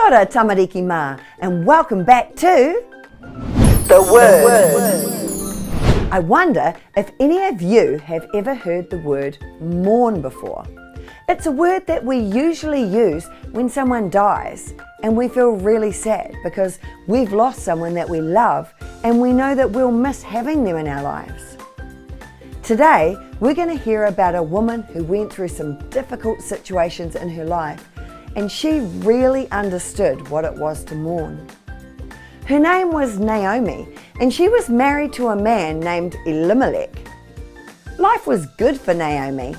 Kia ora, tamariki mā, and welcome back to The Word. I wonder if any of you have ever heard the word mourn before. It's a word that we usually use when someone dies and we feel really sad because we've lost someone that we love and we know that we'll miss having them in our lives. Today, we're going to hear about a woman who went through some difficult situations in her life and she really understood what it was to mourn. Her name was Naomi and she was married to a man named Elimelech. Life was good for Naomi.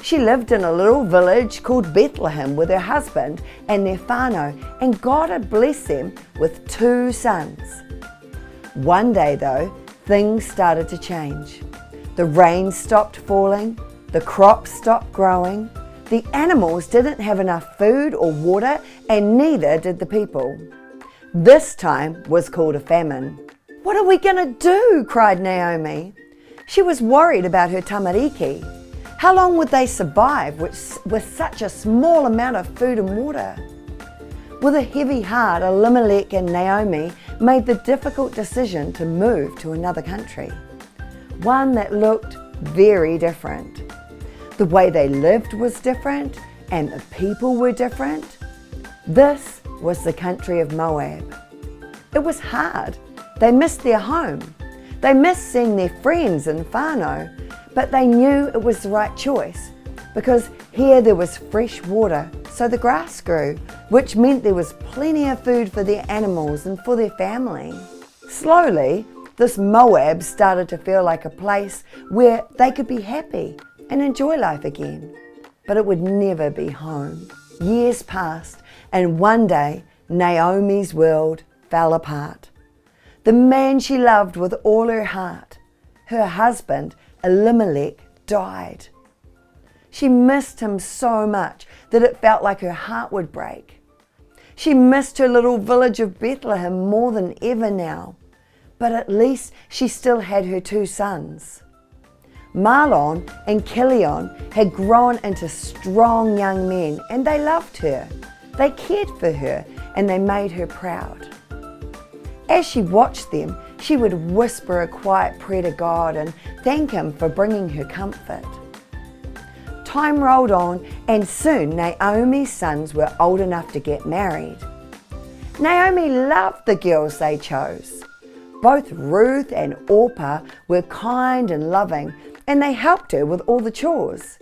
She lived in a little village called Bethlehem with her husband and their whānau, and God had blessed them with 2 sons. One day though, things started to change. The rain stopped falling, the crops stopped growing, the animals didn't have enough food or water, and neither did the people. This time was called a famine. "What are we going to do?" cried Naomi. She was worried about her tamariki. How long would they survive with such a small amount of food and water? With a heavy heart, Elimelech and Naomi made the difficult decision to move to another country, one that looked very different. The way they lived was different and the people were different. This was the country of Moab. It was hard. They missed their home. They missed seeing their friends and whānau, but they knew it was the right choice because here there was fresh water, so the grass grew, which meant there was plenty of food for their animals and for their family. Slowly, this Moab started to feel like a place where they could be happy and enjoy life again, but it would never be home. Years passed, and one day Naomi's world fell apart. The man she loved with all her heart, her husband Elimelech, died. She missed him so much that it felt like her heart would break. She missed her little village of Bethlehem more than ever now, but at least she still had her 2 sons. Mahlon and Chilion had grown into strong young men and they loved her. They cared for her and they made her proud. As she watched them, she would whisper a quiet prayer to God and thank Him for bringing her comfort. Time rolled on and soon Naomi's sons were old enough to get married. Naomi loved the girls they chose. Both Ruth and Orpah were kind and loving, and they helped her with all the chores.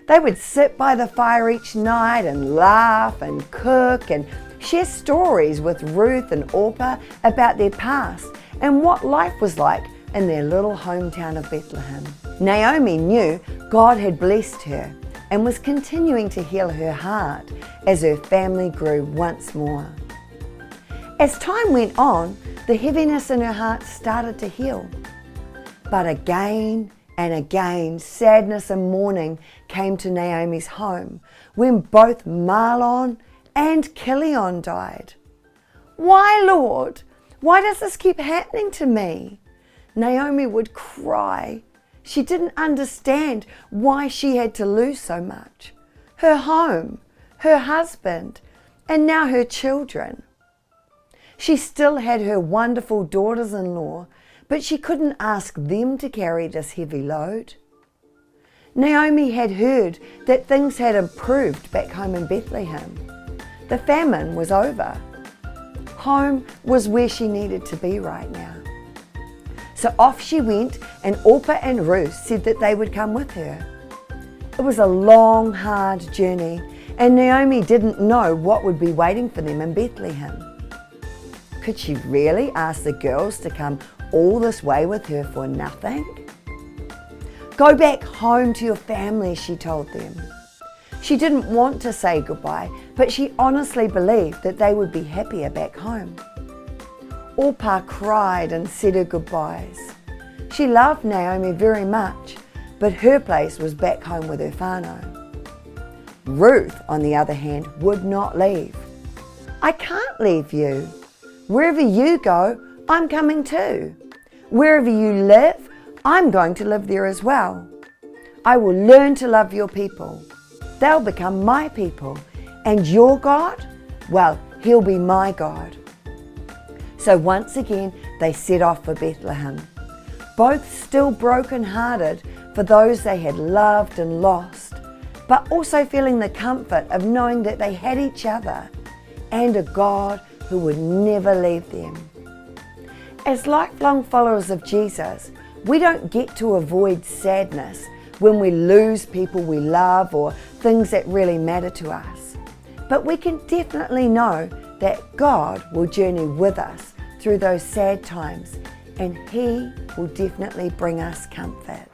They would sit by the fire each night and laugh and cook and share stories with Ruth and Orpah about their past and what life was like in their little hometown of Bethlehem. Naomi knew God had blessed her and was continuing to heal her heart as her family grew once more. As time went on, the heaviness in her heart started to heal. But again and again, sadness and mourning came to Naomi's home when both Mahlon and Chilion died. "Why, Lord? Why does this keep happening to me?" Naomi would cry. She didn't understand why she had to lose so much. Her home, her husband, and now her children. She still had her wonderful daughters-in-law, but she couldn't ask them to carry this heavy load. Naomi had heard that things had improved back home in Bethlehem. The famine was over. Home was where she needed to be right now. So off she went, and Orpah and Ruth said that they would come with her. It was a long, hard journey, and Naomi didn't know what would be waiting for them in Bethlehem. Could she really ask the girls to come all this way with her for nothing? "Go back home to your family," she told them. She didn't want to say goodbye, but she honestly believed that they would be happier back home. Orpah cried and said her goodbyes. She loved Naomi very much, but her place was back home with her whānau. Ruth, on the other hand, would not leave. "I can't leave you. Wherever you go, I'm coming too. Wherever you live, I'm going to live there as well. I will learn to love your people. They'll become my people. And your God? Well, He'll be my God. So once again, they set off for Bethlehem, both still broken-hearted for those they had loved and lost, but also feeling the comfort of knowing that they had each other and a God who would never leave them. As lifelong followers of Jesus, we don't get to avoid sadness when we lose people we love or things that really matter to us. But we can definitely know that God will journey with us through those sad times, and He will definitely bring us comfort.